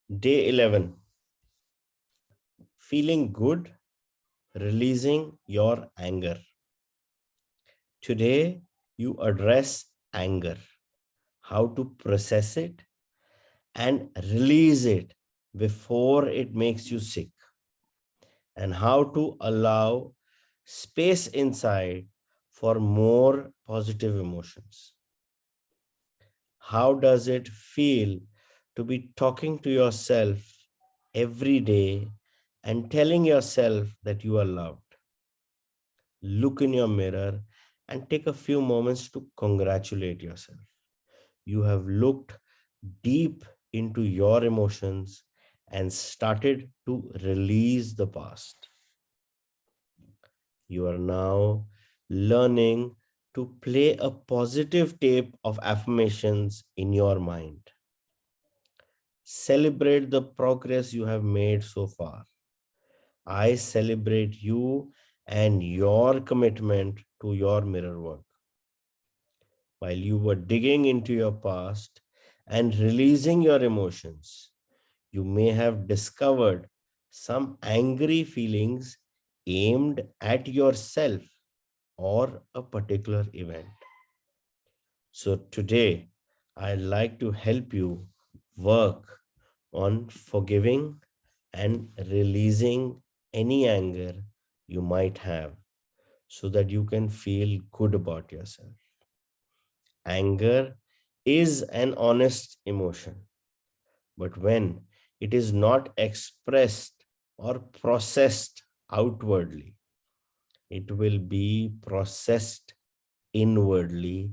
Day 11. Feeling good, releasing your anger. Today, you address anger, how to process it and release it before it makes you sick, and how to allow space inside for more positive emotions. How does it feel to be talking to yourself every day and telling yourself that you are loved? Look in your mirror and take a few moments to congratulate yourself. You have looked deep into your emotions and started to release the past. You are now learning to play a positive tape of affirmations in your mind. Celebrate the progress you have made so far. I celebrate you and your commitment to your mirror work. While you were digging into your past and releasing your emotions, you may have discovered some angry feelings aimed at yourself or a particular event. So today, I'd like to help you work on forgiving and releasing any anger you might have so that you can feel good about yourself. Anger is an honest emotion, but when it is not expressed or processed outwardly, it will be processed inwardly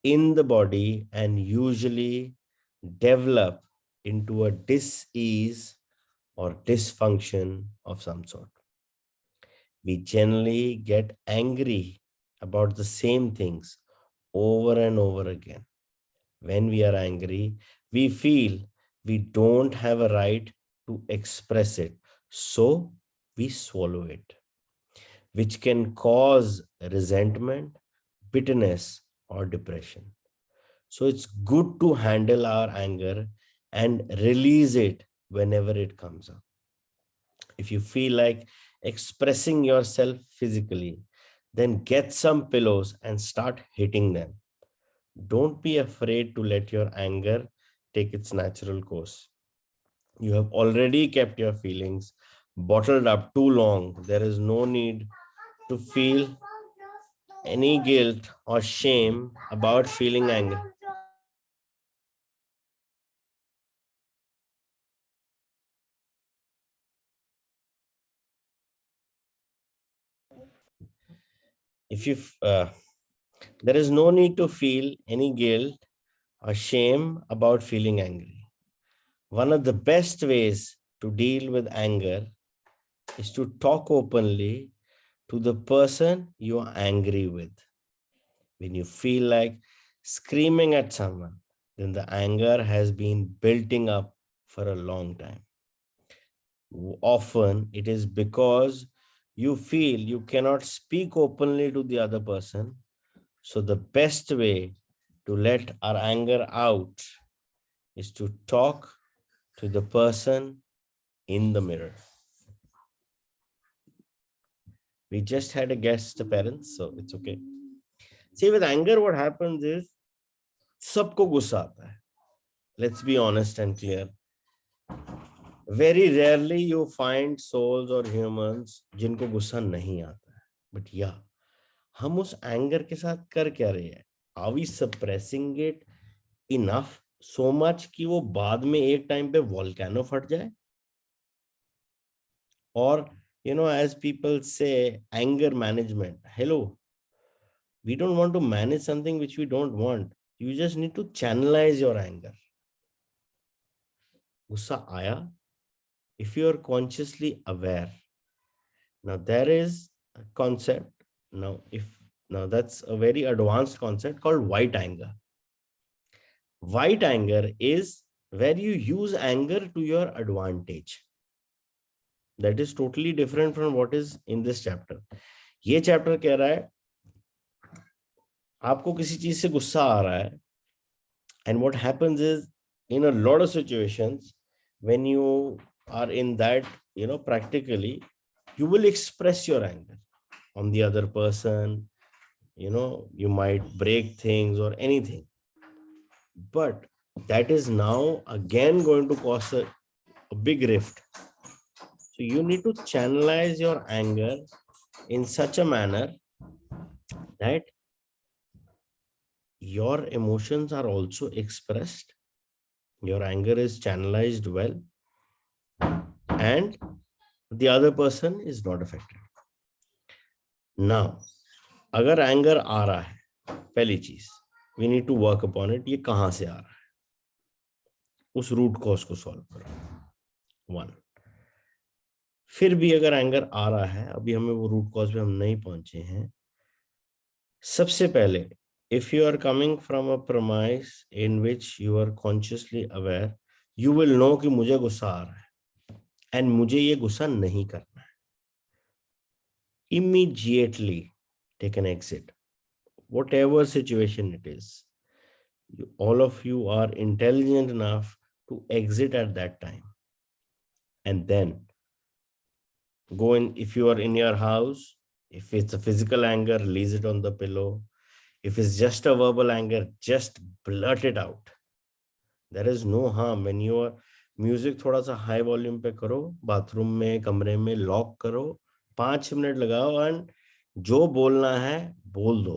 in the body and usually develop into a dis-ease or dysfunction of some sort. We generally get angry about the same things over and over again. When we are angry, we feel we don't have a right to express it. So we swallow it, which can cause resentment, bitterness, or depression. So it's good to handle our anger and release it whenever it comes up. If you feel like expressing yourself physically, then get some pillows and start hitting them. Don't be afraid to let your anger take its natural course. You have already kept your feelings bottled up too long. There is no need to feel any guilt or shame about feeling angry. If you, there is no need to feel any guilt or shame about feeling angry. One of the best ways to deal with anger is to talk openly to the person you are angry with. When you feel like screaming at someone, then the anger has been building up for a long time. Often it is because you feel you cannot speak openly to the other person. So the best way to let our anger out is to talk to the person in the mirror. We just had a guest appearance, so it's okay. See, with anger, what happens is सबको गुस्सा आता है. Let's be honest and clear. Very rarely you find souls or humans जिनको गुस्सा नहीं आता है. But yeah, हम उस एंगर के साथ कर क्या रहे हैं? Are we suppressing it enough so much कि वो बाद में एक टाइम पे वोल्केनो फट जाए? Or, as people say, anger management. Hello, we don't want to manage something which we don't want. You just need to channelize your anger. Gussa aaya, if you are consciously aware. Now there is a concept. Now that's a very advanced concept called white anger. White anger is where you use anger to your advantage. That is totally different from what is in this chapter. ये chapter कह रहा है आपको किसी चीज से गुस्सा आ रहा है, and what happens is in a lot of situations when you are in that, practically, you will express your anger on the other person. You might break things or anything, but that is now again going to cause a big rift. So you need to channelize your anger in such a manner that your emotions are also expressed, your anger is channelized well, and the other person is not affected. Now, अगर anger आ रहा है, पहली चीज we need to work upon it, ये कहां से आ रहा है, उस रूट कॉज को सॉल्व करो। वन, फिर भी अगर एंगर आ रहा है, अभी हमें वो रूट कॉज पे हम नहीं पहुंचे हैं, सबसे पहले if you are coming from a premise in which you are consciously aware, you will know कि मुझे गुस्सा आ रहा है एंड मुझे ये गुस्सा नहीं करना है। Immediately take an exit, whatever situation it is. All of you are intelligent enough to exit at that time, and then go in. If you are in your house, if it's a physical anger, release it on the pillow. If it's just a verbal anger, just blurt it out. There is no harm when you are music थोड़ा सा high volume पे करो, bathroom में, कमरे में lock करो, 5 minute लगाओ and जो बोलना है बोल दो.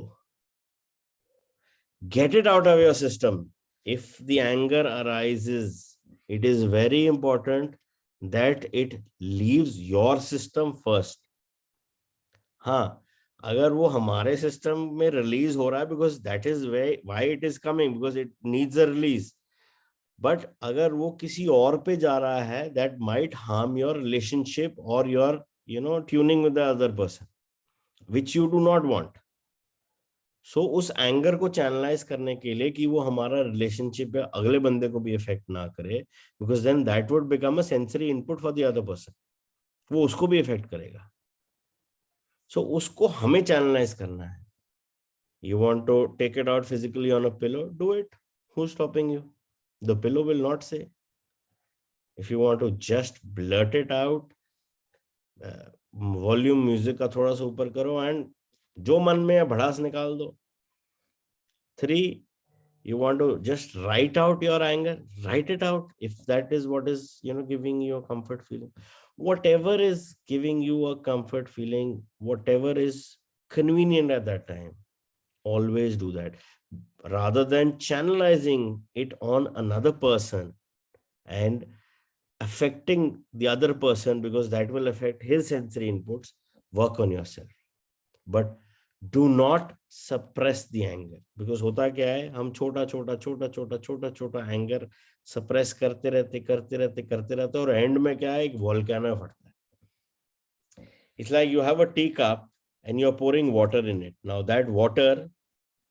Get it out of your system. If the anger arises, it is very important that it leaves your system first. हाँ, अगर वो हमारे सिस्टम में रिलीज हो रहा है, because that is why it is coming, because it needs a release. But अगर वो किसी और पे जा रहा है, that might harm your relationship और your tuning with the other person, which you do not want. So उस एंगर को चैनलाइज करने के लिए कि वो हमारा रिलेशनशिप या अगले बंदे को भी इफेक्ट ना करे, because then that would become a sensory input for the other person, वो उसको भी इफेक्ट करेगा. सो उसको हमें चैनलाइज करना है. You want to take it out physically on a pillow, do it. Who stopping you? The pillow will not say. If you want to just blurt it out, volume music का थोड़ा सा ऊपर करो and जो मन में है भड़ास निकाल दो. 3, you want to just write out your anger, write it out. If that is what is giving you a comfort feeling, whatever is giving you a comfort feeling, whatever is convenient at that time, always do that, rather than channelizing it on another person and affecting the other person, because that will affect his sensory inputs. Work on yourself, but do not suppress the anger. Because होता क्या है, हम छोटा छोटा छोटा छोटा छोटा छोटा एंगर सप्रेस करते रहते और एंड में क्या है, एक वोल्केनो फटता है. It's like you have a tea cup and you are pouring water in it. Now that water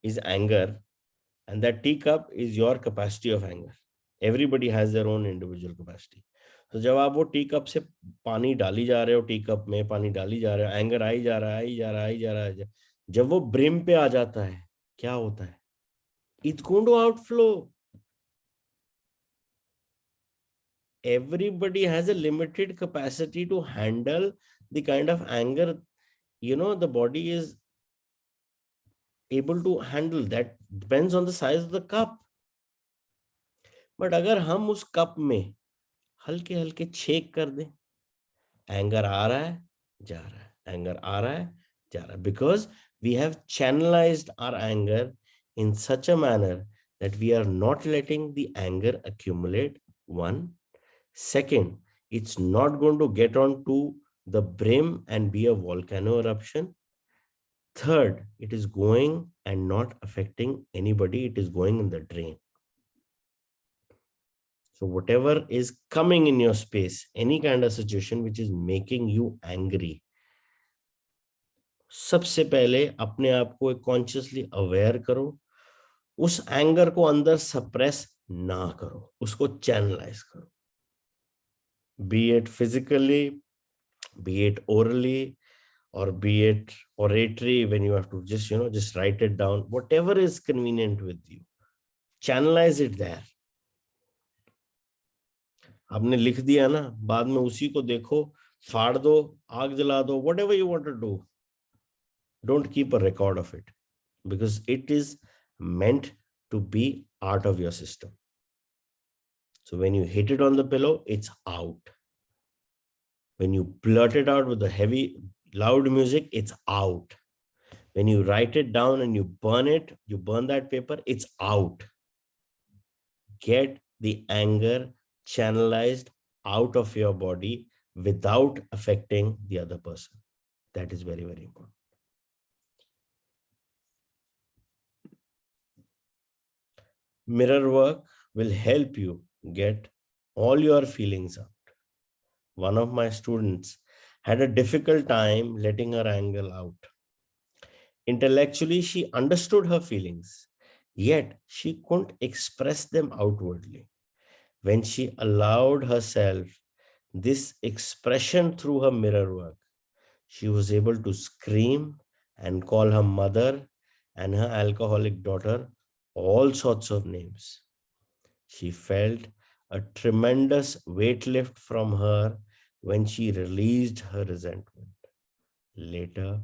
is anger and that tea cup is your capacity of anger. Everybody has their own individual capacity. तो जब आप वो tea cup से पानी डाली जा रहे हो, टी कप में पानी डाली जा रहे हो, एंगर आई जा रहा है, जब वो ब्रिम पे आ जाता है, क्या होता है? It's going to outflow. Everybody has a limited capacity to handle the kind of anger the body is able to handle. That depends on the size of the cup. But अगर हम उस cup में हल्के हल्के छेक कर दें, anger आ रहा है, जा रहा है, एंगर आ रहा है, जा रहा है, because we have channelized our anger in such a manner that we are not letting the anger accumulate. One. Second, it's not going to get on to the brim and be a volcano eruption. Third, it is going and not affecting anybody. It is going in the drain. So whatever is coming in your space, any kind of situation which is making you angry, सबसे पहले अपने आप को consciously aware करो. उस anger को अंदर suppress ना करो, उसको चैनलाइज करो. B it physically, B it orally, or be it oratory, when you have to just write it down, whatever is convenient with you, channelize it there. आपने लिख दिया ना, बाद में उसी को देखो, फाड़ दो, आग जला दो, whatever you want to do. Don't keep a record of it because it is meant to be out of your system. So when you hit it on the pillow, it's out. When you blurt it out with the heavy, loud music, it's out. When you write it down and you burn that paper, it's out. Get the anger channelized out of your body without affecting the other person. That is very, very important. Mirror work will help you get all your feelings out. One of my students had a difficult time letting her anger out. Intellectually, she understood her feelings, yet she couldn't express them outwardly. When she allowed herself this expression through her mirror work, she was able to scream and call her mother and her alcoholic daughter all sorts of names. She felt a tremendous weight lift from her when she released her resentment. Later,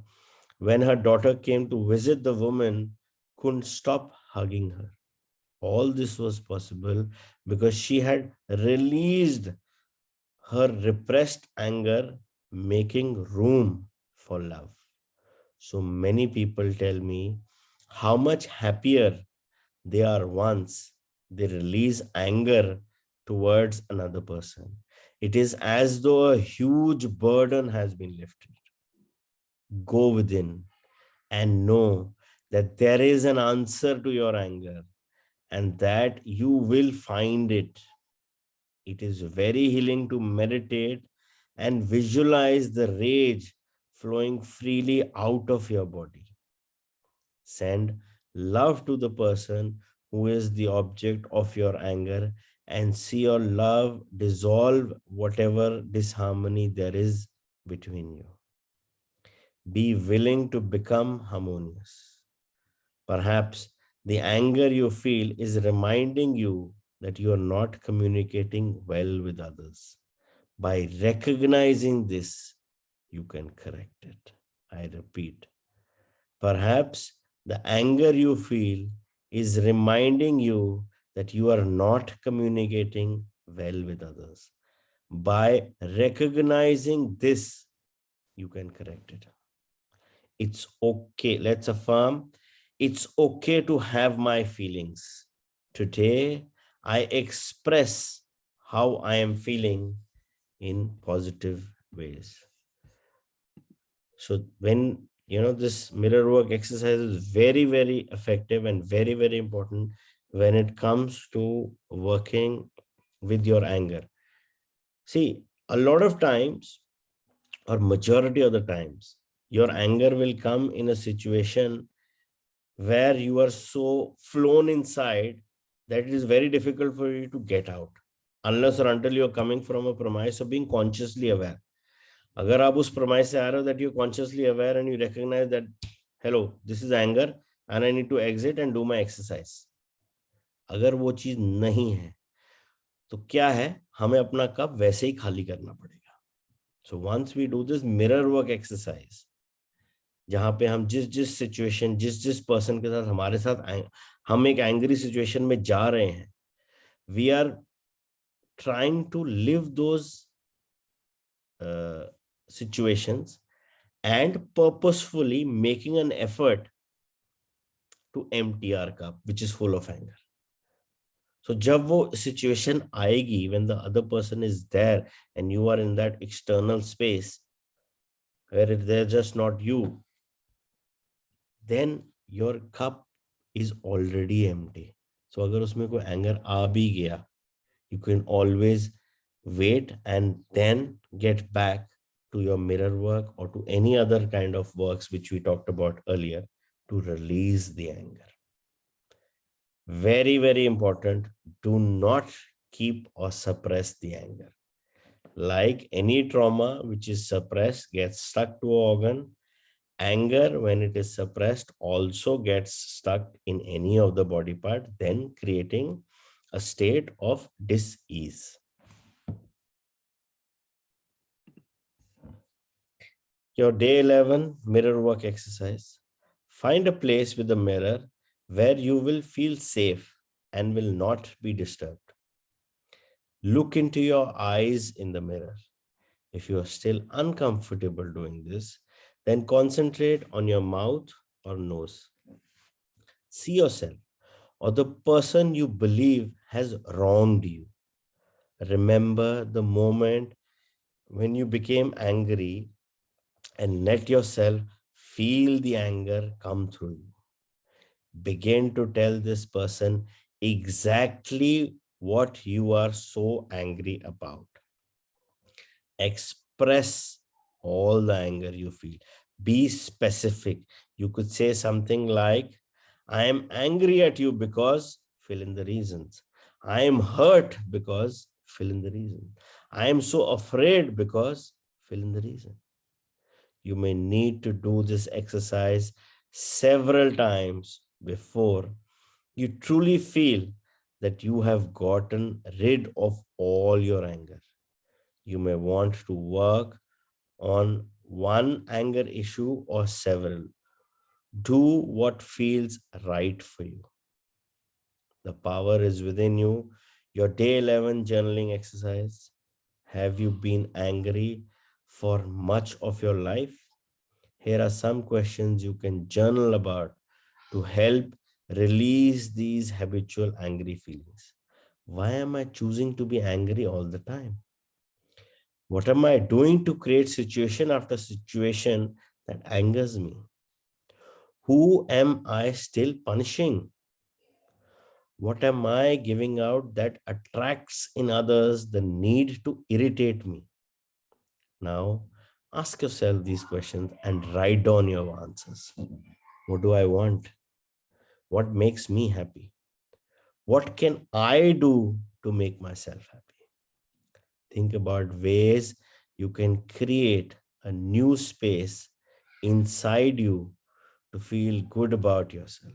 when her daughter came to visit, the woman couldn't stop hugging her. All this was possible because she had released her repressed anger, making room for love. So many people tell me how much happier they are once they release anger towards another person. It is as though a huge burden has been lifted. Go within and know that there is an answer to your anger and that you will find it. It is very healing to meditate and visualize the rage flowing freely out of your body. Send love to the person who is the object of your anger and see your love dissolve whatever disharmony there is between you. Be willing to become harmonious. Perhaps the anger you feel is reminding you that you are not communicating well with others. By recognizing this, you can correct it. I repeat, perhaps the anger you feel is reminding you that you are not communicating well with others. By recognizing this, you can correct it. It's okay. Let's affirm it's okay to have my feelings. Today, I express how I am feeling in positive ways. So when this mirror work exercise is very, very effective and very, very important when it comes to working with your anger. See, a lot of times, or majority of the times, your anger will come in a situation where you are so flown inside that it is very difficult for you to get out unless or until you are coming from a premise of being consciously aware. अगर आप उस premise से आ रहे हो that you're consciously aware and you recognize that hello, this is anger and I need to exit and do my exercise. अगर वो चीज नहीं है तो क्या है, हमें अपना कप वैसे ही खाली करना पड़ेगा. So once we do this mirror work exercise, जहां पे हम जिस जिस सिचुएशन जिस पर्सन के साथ हमारे साथ हम एक एंग्री सिचुएशन में जा रहे हैं, we are trying to live those situations and purposefully making an effort to empty our cup which is full of anger. So जब वो situation आएगी, when the other person is there and you are in that external space where they're just not you, then your cup is already empty. So अगर उसमें कोई anger आ भी गया, you can always wait and then get back to your mirror work or to any other kind of works which we talked about earlier to release the anger. Very, very important. Do not keep or suppress the anger. Like any trauma which is suppressed gets stuck to an organ, anger, when it is suppressed, also gets stuck in any of the body part, then creating a state of dis-ease. Your day 11 mirror work exercise. Find a place with a mirror where you will feel safe and will not be disturbed. Look into your eyes in the mirror. If you are still uncomfortable doing this, then concentrate on your mouth or nose. See yourself or the person you believe has wronged you. Remember the moment when you became angry and let yourself feel the anger come through you. Begin to tell this person exactly what you are so angry about. Express all the anger you feel. Be specific. You could say something like, I am angry at you because fill in the reasons. I am hurt because fill in the reason. I am so afraid because fill in the reason. You may need to do this exercise several times before you truly feel that you have gotten rid of all your anger. You may want to work on one anger issue or several. Do what feels right for you. The power is within you. Your day 11 journaling exercise. Have you been angry for much of your life? Here are some questions you can journal about to help release these habitual angry feelings. Why am I choosing to be angry all the time? What am I doing to create situation after situation that angers me? Who am I still punishing? What am I giving out that attracts in others the need to irritate me? Now, ask yourself these questions and write down your answers. What do I want? What makes me happy? What can I do to make myself happy? Think about ways you can create a new space inside you to feel good about yourself.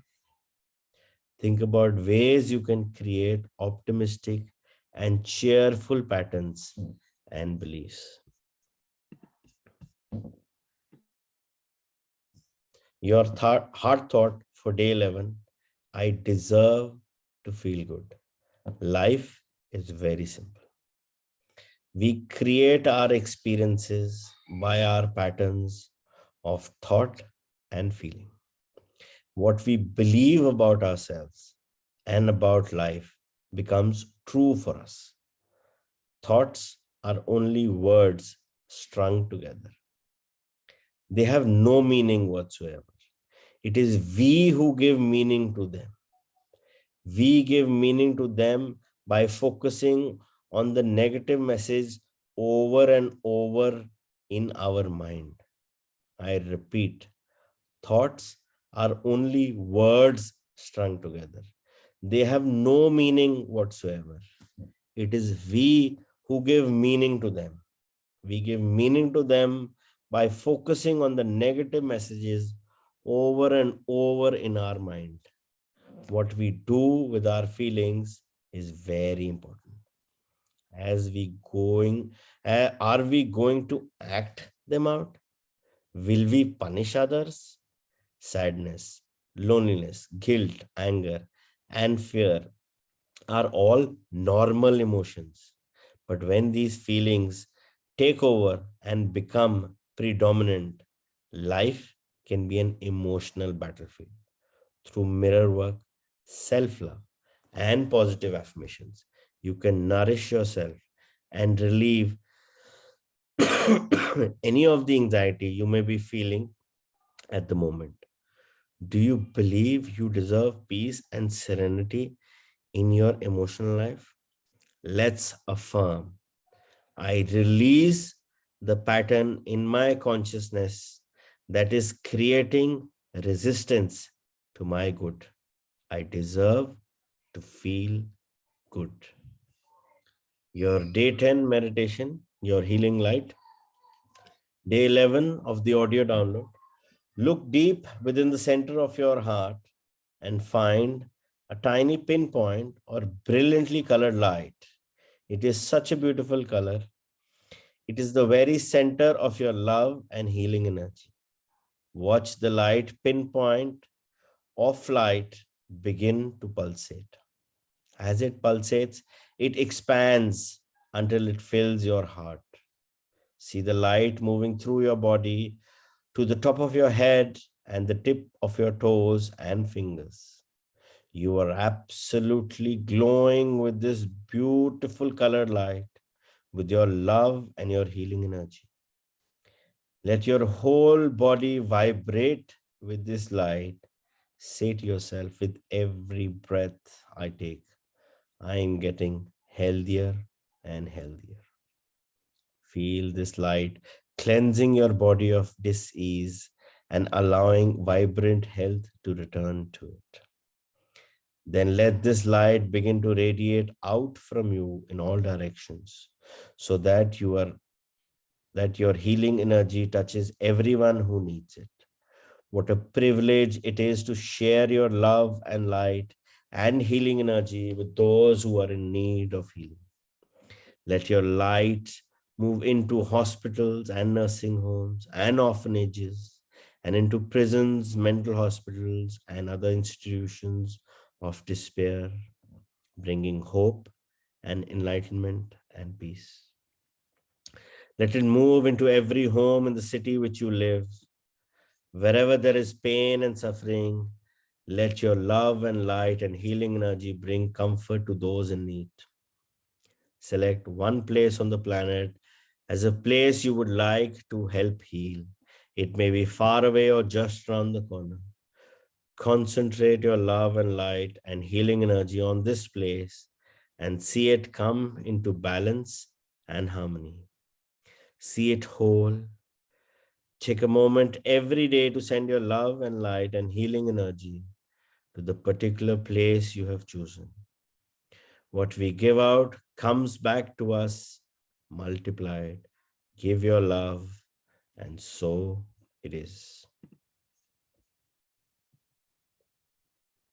Think about ways you can create optimistic and cheerful patterns and beliefs. Your heart thought for day 11, I deserve to feel good. Life is very simple. We create our experiences by our patterns of thought and feeling. What we believe about ourselves and about life becomes true for us. Thoughts are only words strung together. They have no meaning whatsoever. It is we who give meaning to them. We give meaning to them by focusing on the negative message over and over in our mind. I repeat, thoughts are only words strung together. They have no meaning whatsoever. It is we who give meaning to them. We give meaning to them by focusing on the negative messages over and over in our mind. What we do with our feelings is very important. As we going, are we going to act them out? Will we punish others? Sadness, loneliness, guilt, anger, and fear are all normal emotions. But when these feelings take over and become predominant, life can be an emotional battlefield. Through mirror work, self love, and positive affirmations, you can nourish yourself and relieve any of the anxiety you may be feeling at the moment. Do you believe you deserve peace and serenity in your emotional life? Let's affirm. I release the pattern in my consciousness that is creating resistance to my good. I deserve to feel good. Your day 10 meditation, your healing light. Day 11 of the audio download. Look deep within the center of your heart and find a tiny pinpoint or brilliantly colored light. It is such a beautiful color. It is the very center of your love and healing energy. Watch the light pinpoint of light begin to pulsate. As it pulsates, it expands until it fills your heart. See the light moving through your body to the top of your head and the tip of your toes and fingers. You are absolutely glowing with this beautiful colored light, with your love and your healing energy. Let your whole body vibrate with this light. Say to yourself, with every breath I take, I am getting healthier and healthier. Feel this light cleansing your body of dis-ease and allowing vibrant health to return to it. Then let this light begin to radiate out from you in all directions so that your healing energy touches everyone who needs it. What a privilege it is to share your love and light and healing energy with those who are in need of healing. Let your light move into hospitals and nursing homes and orphanages and into prisons, mental hospitals, and other institutions of despair, bringing hope and enlightenment and peace. Let it move into every home in the city which you live. Wherever there is pain and suffering, let your love and light and healing energy bring comfort to those in need. Select one place on the planet as a place you would like to help heal. It may be far away or just around the corner. Concentrate your love and light and healing energy on this place and see it come into balance and harmony. See it whole. Take a moment every day to send your love and light and healing energy to the particular place you have chosen. What we give out comes back to us multiplied. Give your love, and so it is.